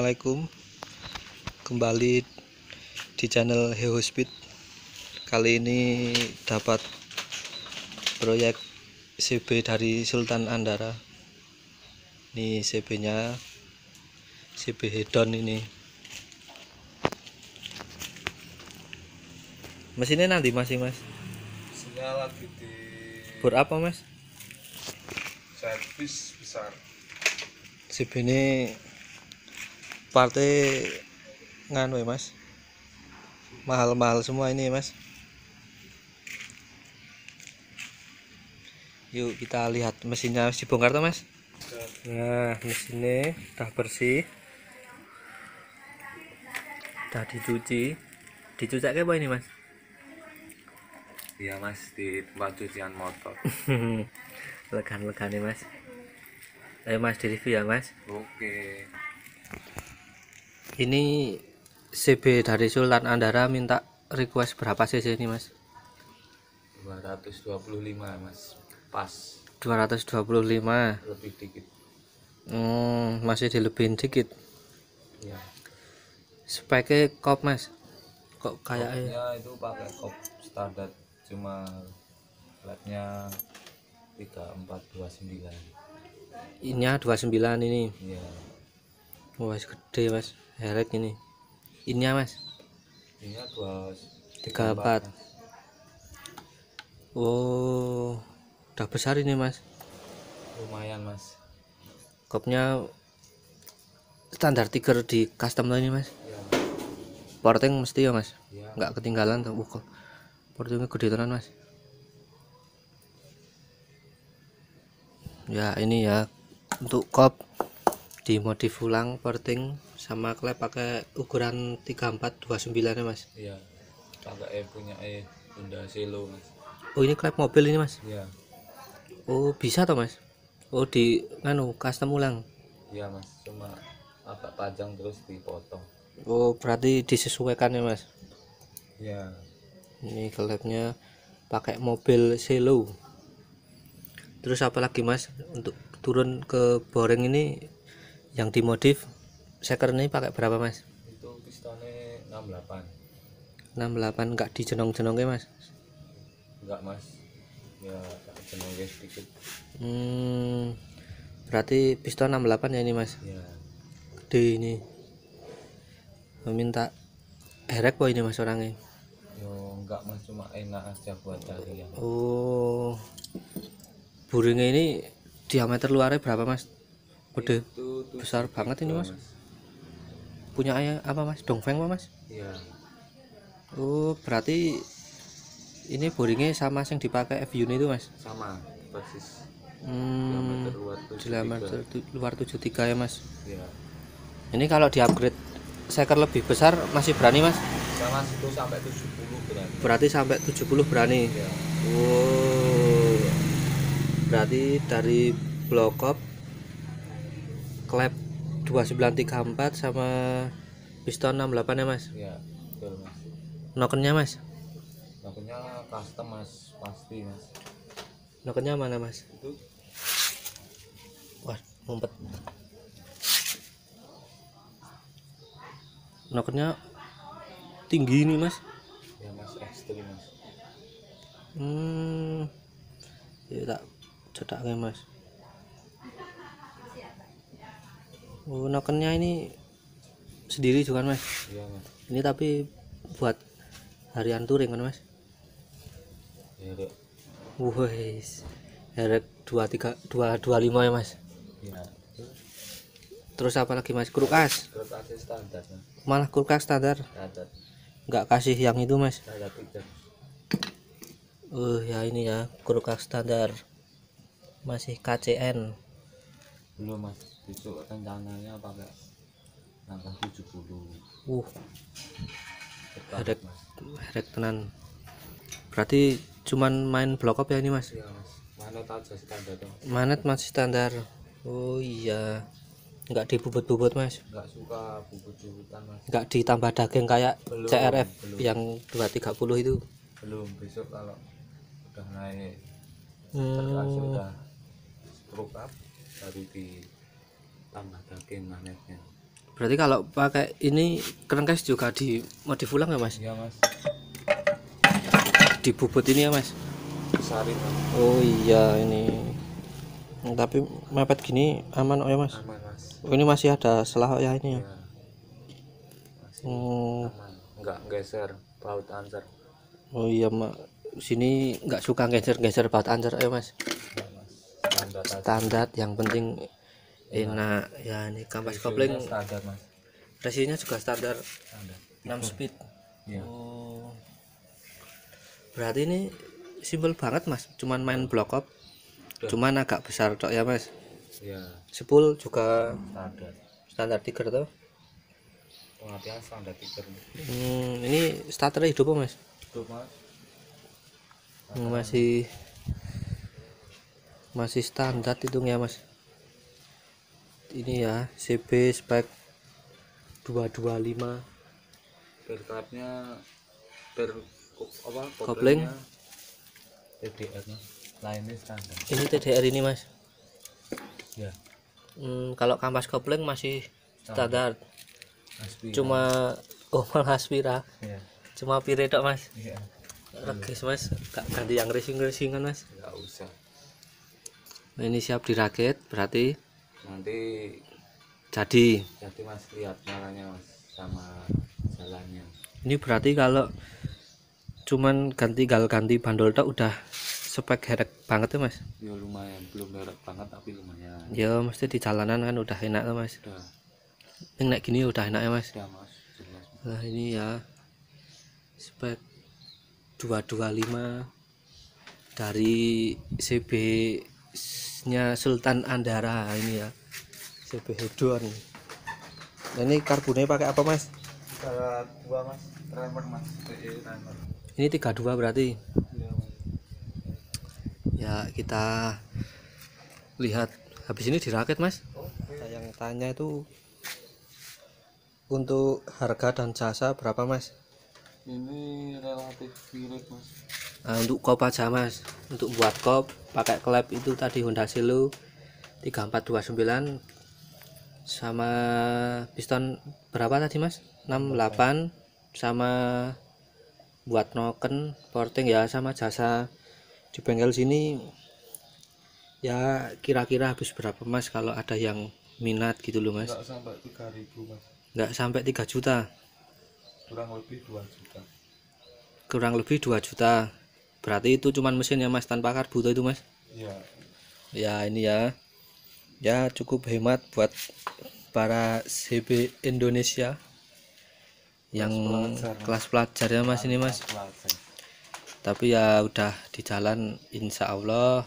Assalamualaikum, kembali di channel Heospeed. Kali ini dapat proyek CB dari Sultan Andara. Ini CB nya, CB Hedon ini. Mesinnya nanti masih mas? Mesinnya lagi di Bor apa mas? servis besar. CB ini partai nganu ya mas, mahal-mahal semua ini mas. Yuk kita lihat mesinnya dibongkar tuh mas. Nah mesinnya udah bersih, udah dicuci. Dicuci kayak apa ini mas? Iya mas, di tempat cucian motor. Legan-legan nih mas. Ayo mas di review ya mas. Oke. Ini CB dari Sultan Andara minta request berapa cc ini mas? 225 mas, pas 225. lebih dikit. Masih dilebihin dikit. Ya. Speknya kop mas, kok kayaknya Kopnya itu pakai kop standar, cuma flatnya 3429. ininya 29 ini. Iya. Wah gede mas, herek ini. Ininya mas Ini 34. mas. Oh udah besar ini mas. Lumayan mas. Kopnya standar tiger di custom ini mas. Ya. Porting mesti ya mas, Ya. nggak ketinggalan tuh. Portingnya gede tenan mas. Ya ini ya untuk kop dimodif ulang, porting sama klep pakai ukuran 3429 ya mas. Iya. Pakai punya Honda Selo mas. Oh ini klep mobil ini mas. Iya. Oh bisa toh mas. Oh di nganu custom ulang. Iya mas, cuma agak panjang terus dipotong. Oh berarti disesuaikan ya mas. Ya. Ini klepnya pakai mobil Selo. Terus apa lagi mas, untuk turun ke boring ini yang dimodif seker ini pakai berapa mas? Itu pistonnya 68. 68, nggak dijenong-jenong ya mas? Enggak mas, ya jeneng sedikit. Berarti piston 68 ya ini mas. Ya. Gede ini. Meminta herek kok ini mas orangnya. Yo enggak mas, cuma enak aja buat cari ya. Oh buringnya ini diameter luarnya berapa mas? Gede, Itu besar banget ini mas. mas. Punya ayah apa mas? Dongfeng apa mas? Iya. Oh berarti ini boringnya sama yang dipakai F-Unit itu mas? Sama persis. Diameter luar 73 ya mas. Iya. Ini kalau di upgrade seker lebih besar masih berani mas? Sama itu sampai 70 berani. Berarti sampai 70 berani. Iya. Oh berarti dari block up, klep 2934 sama piston 68 ya mas. Iya, betul mas. Nokennya mas? Makanya custom mas, pasti mas. Nokennya mana mas? Itu Wah ngumpet. Nokennya tinggi ini mas. ya mas, ekstrim mas. Ya tak cedaknya mas. Oh nokennya ini sendiri juga mas. Iya mas. Ini tapi buat harian touring kan mas. Ya dok. Wes herek 225 ya mas. Iya. Terus apa lagi mas? Kulkas. Kulkas standar mas. Malah kulkas standar, Standar. nggak kasih yang itu mas. Standar tiga. Ya ini ya kulkas standar, masih KCN. Belum mas, besok rencananya pakai angka 70. Herek, herek tenan. Berarti cuman main block up ya ini mas? Iya mas, manet aja standar dong. Manet masih standar. Oh iya, nggak dibubut-bubut mas? Nggak suka bubut-bubutan mas. Nggak ditambah daging kayak Belum, CRF belum. yang 230 itu? Belum, besok kalau udah naik sudah stroke up baru ditambah daging manetnya. Berarti kalau pakai ini crankcase juga dimodif ulang ya mas? Iya mas, Dibubut ini ya mas? besarin mas. Oh iya ini. Tapi mepet gini aman oh ya mas? Aman mas. Oh, ini masih ada selah ya ini ya? Iya, masih Oh, aman, nggak geser baut ancer. oh iya mak. Sini nggak suka geser-geser baut ancer ya mas? Nggak, mas, standar aja. Standar yang penting enak ya. Ini kampas kopling Reviewnya standar mas, resinya juga standar standar 6 speed. Iya. Oh, berarti ini simpel banget mas, cuman main block up, Udah. cuman agak besar tok ya mas. Iya, Spool juga standar. standar tiger tuh. Pengertian standar tiga nih. Ini starter hidup apa mas? Itu mas, Masih standar hitungnya mas. Ini ya CB spek 225. berkapnya apa Kopling. koplingnya TDR nya lainnya standar. Ini TDR ini mas. Ya, Kalau kampas kopling masih standar, Aspira. cuma malah Aspira, Ya, cuma pire tok mas. iya, Regis mas, gak ganti yang racing-racingan mas. nggak usah. Nah, ini siap dirakit berarti Nanti jadi. jadi mas lihat nyalanya mas sama jalannya. Ini berarti kalau cuman tinggal ganti bandol tok udah spek herek banget ya mas. Ya lumayan, belum merek banget tapi lumayan. Ya mesti di jalanan kan udah enak tuh mas. Udah, Yang naik gini udah enak ya mas. udah mas, jelas. Nah ini ya spek 225 dari CB nya Sultan Andara ini ya, CB Hedon. Nah, ini karbonnya pakai apa mas? Cara dua mas, timer mas, timer. Ini 32 berarti. Iya mas. Ya kita lihat habis ini dirakit mas. Oke. Saya yang tanya itu untuk harga dan jasa berapa mas? Ini relatif mirip mas. Nah, untuk kop aja mas, untuk buat kop pakai klep itu tadi Honda Silo 3429 sama piston berapa tadi mas? 68 sama buat noken porting ya, sama jasa di bengkel sini ya kira-kira habis berapa mas kalau ada yang minat gitu loh mas? Nggak sampai 3.000 mas, Nggak sampai 3 juta, kurang lebih 2 juta. kurang lebih 2 juta. Berarti itu cuman mesin ya mas, tanpa karbuto itu mas. Iya. Ya ini ya cukup hemat buat para CB Indonesia yang kelas pelajar ya mas ini mas. Tapi ya udah di jalan insya Allah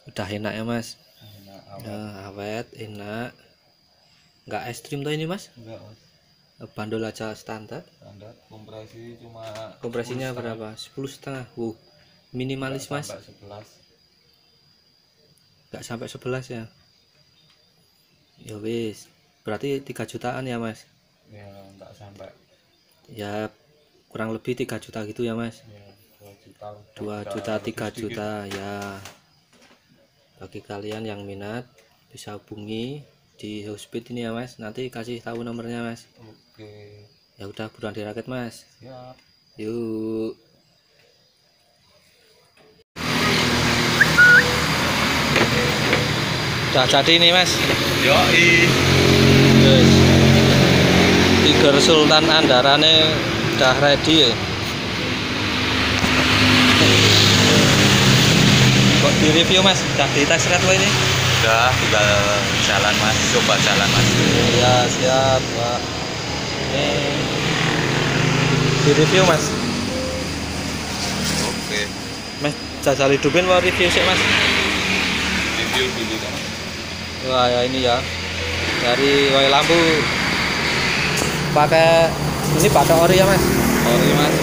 udah enak ya mas. Ya, awet enak, nggak ekstrim tuh ini mas. Enggak mas, Bandol aja standar. standar. Kompresi cuma Kompresinya berapa? 10,5. Minimalis mas, sampai 11. nggak sampai 11 ya. Ya wis, berarti 3 jutaan ya mas. Ya enggak sampai. Ya kurang lebih 3 juta gitu ya mas. Ya 2 juta. 2 juta 3 juta ya. Bagi kalian yang minat bisa hubungi di Hospeed ini ya mas, nanti kasih tahu nomornya mas. Oke, Ya udah buruan dirakit mas. siap. Yuk. Udah jadi nih mas. Yoi. Yes. Tiger Sultan Andarane udah ready ya. Kok di review mas? Udah di tes red ini? Udah, tinggal jalan mas, coba jalan mas. Ya siap pak. Ini di review mas. Oke, Mas jajal hidupin mau review sih mas. review dulu kan. Wah ya ini ya dari woi lampu pakai ini pakai ori ya mas. Sorry mas.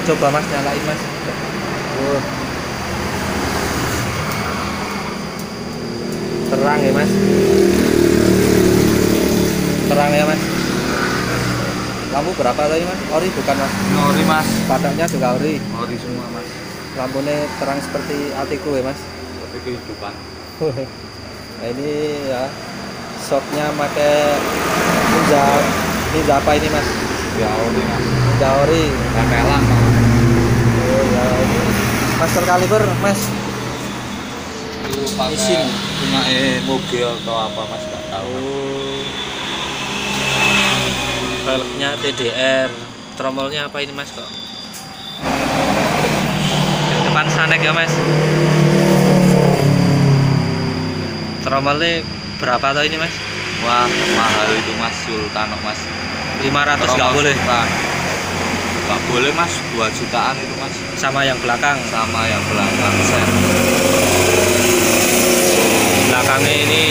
Coba mas nyalain mas. Terang ya mas, terang ya mas. Lampu berapa tadi mas? Ori bukan mas, Sorry mas. padangnya juga ori. Sorry semua mas. Lampunya terang seperti hatiku ya mas. Tapi kehidupan. Nah ini ya Shocknya pakai Ninja apa ini mas? Ya ori mas. Ninja ori. Tempelan mas. Oh ya ini master caliber mas. Itu pakai Mesin. punya mobil atau apa mas nggak tahu. Velgnya TDR. Tromolnya apa ini mas kok? Yang depan Sanek ya mas. Tromolnya berapa tau ini mas? Wah mahal itu mas, Sultan mas. 500 nggak Tromol boleh. Sultan. Nggak boleh mas, 2 jutaan itu mas. Sama yang belakang. Sama yang belakang set. Belakangnya ini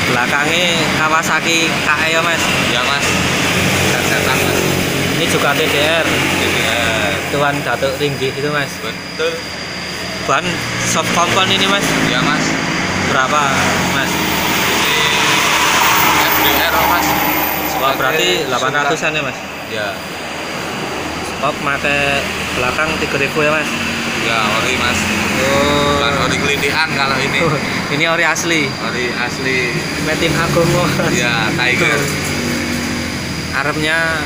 belakangnya Kawasaki KE ya mas. Ya mas, setan mas. Ini juga TDR. DDR. Tuan Datuk Ringgi itu mas. Betul. Ban soft compound ini mas. Ya mas. Berapa mas? Ini FDR mas. Wah berarti 800-an ya mas. Ya. Stop pakai belakang 3000 ya mas. Ya ori mas. Oh. Bukan ori kelindian kalau ini. Ini ori asli. Ori asli. Metin Agung mas. Ya Tiger. Aremnya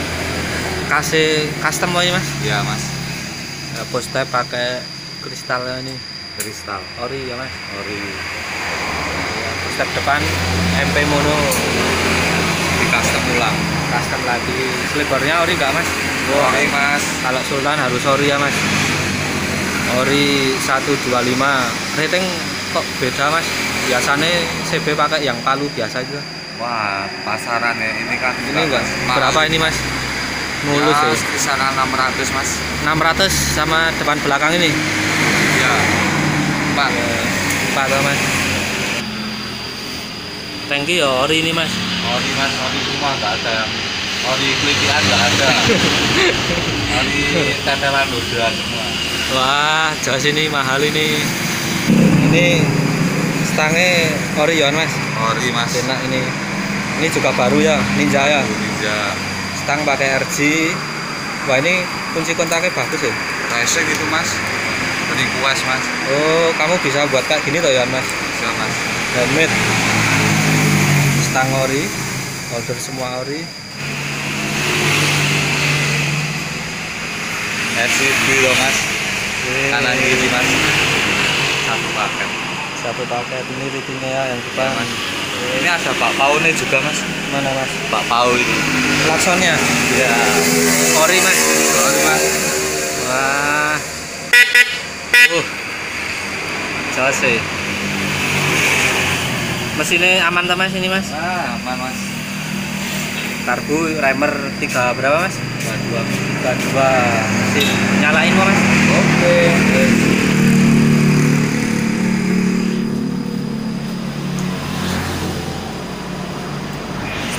kasih custom ini mas. Ya mas. Post tab pakai kristal ini. Kristal. Ori ya mas. Ori. Post tab depan MP mono. Di custom ulang. Custom lagi. Slipernya ori enggak mas? Ori mas. Kalau Sultan harus ori ya mas. Ori 125. Rating kok beda mas? Biasanya CB pakai yang palu biasa aja. Wah pasaran ya ini kan. Ini enggak. Berapa ini mas? Mulus ya. Kisaran 600 mas. 600 sama depan belakang ini. Ya. 4. 4 mas. Tangki ya ori ini mas. Ori mas, ori semua nggak ada yang ori kelindian nggak ada. Ori tempelan lodoan semua. Wah, jos ini mahal ini. Ini stangnya ori ya mas. Ori mas. Enak ini. Ini juga baru ya, Ninja ya. Ninja. Stang pakai RG. Wah ini kunci kontaknya bagus ya. Racing itu mas. Request mas. Oh, kamu bisa buat kayak gini toh ya mas. Bisa mas. Handmade. Stang ori, order semua ori. LCD loh mas. Kanan kiri mas. Satu paket. Satu paket ini readingnya ya yang depan. Mas. Ini ada Pak Paune juga mas. Mana mas? Pak Pau ini. Klaksonnya Ya. ori mas. Ori mas. Wah. Jos sih. Mesinnya aman tuh mas ini mas. Ah aman mas. Karbu remer 3 berapa mas? 22. 32. Mesin nyalain kok mas. Oke.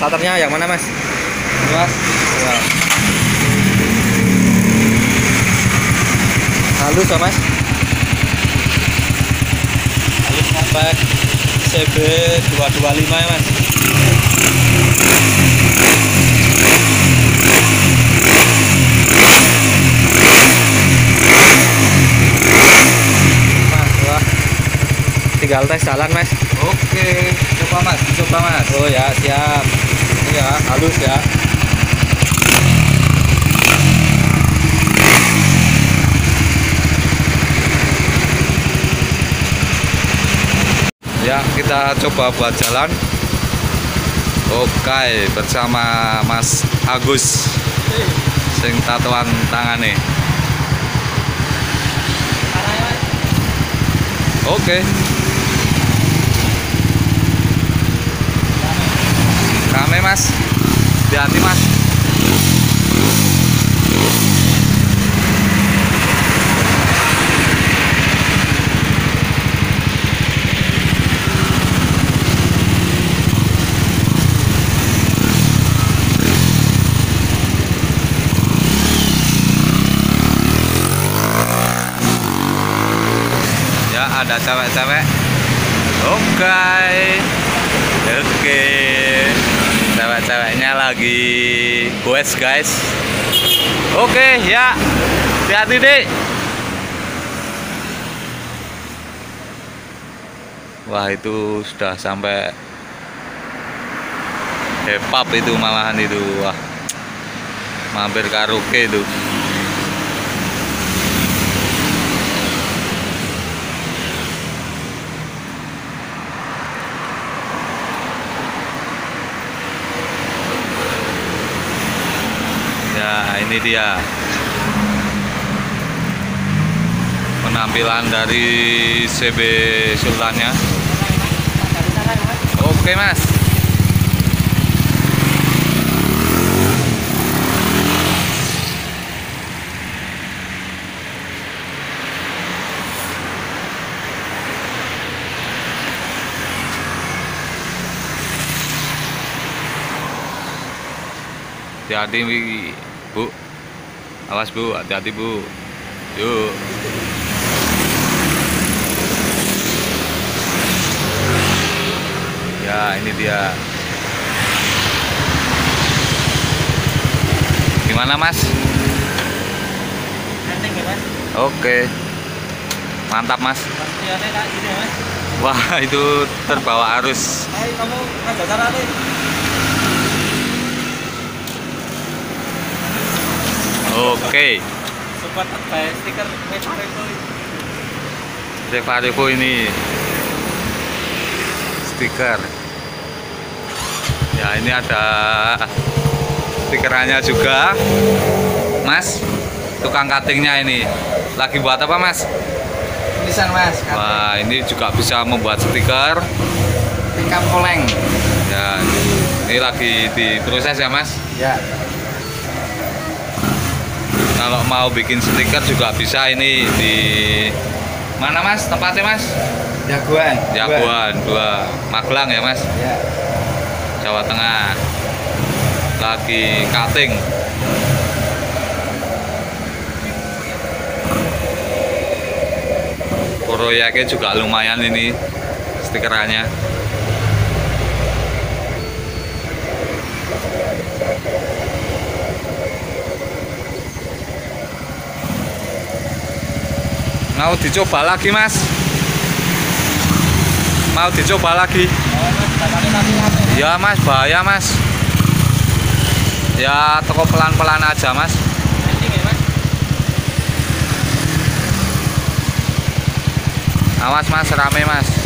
Starternya yang mana mas? Ini mas. Ya. Halus ya mas. Halus compact CB 225 ya mas. Mas, wah. Tinggal tes jalan mas. Oke. Coba mas. Coba mas. Oh ya siap. Ini ya halus ya. Ya kita coba buat jalan. Oke bersama Mas Agus sing tatoan tangane. Oke. Rame mas. Hati-hati mas. Ada cewek-cewek. Oke. Cewek-ceweknya lagi goes guys. Oke ya. Hati-hati deh. Wah, itu sudah sampai hepap itu malahan itu. Wah, mampir karaoke itu. Ya, ini dia penampilan dari CB Sultannya. Oke, Mas. Hati-hati, Bu. Awas, Bu, hati-hati, Bu. Yuk. Ya, ini dia. Gimana, Mas? Enteng ya, Mas? Oke. Mantap, Mas. Wah, itu terbawa arus. Hai, kamu ngajak cara nih. Oke. Sobat advice stiker Revo ini stiker. Ya, ini ada stikerannya juga. Mas, tukang cuttingnya ini lagi buat apa, Mas? tulisan, Mas. Wah, ini juga bisa membuat stiker. Tingkat koleng. Ya, ini lagi diproses ya, Mas? Ya. Kalau mau bikin stiker juga bisa ini di mana, Mas? Tempatnya, Mas? Jagoan. Jagoan 2 Magelang ya, Mas? Ya. Jawa Tengah. Lagi cutting. Proyeknya juga lumayan ini stikerannya. Mau dicoba lagi, Mas? Mau dicoba lagi? Ya, Mas, bahaya, Mas. Ya, toko pelan-pelan aja, Mas. Awas, Mas, rame, Mas.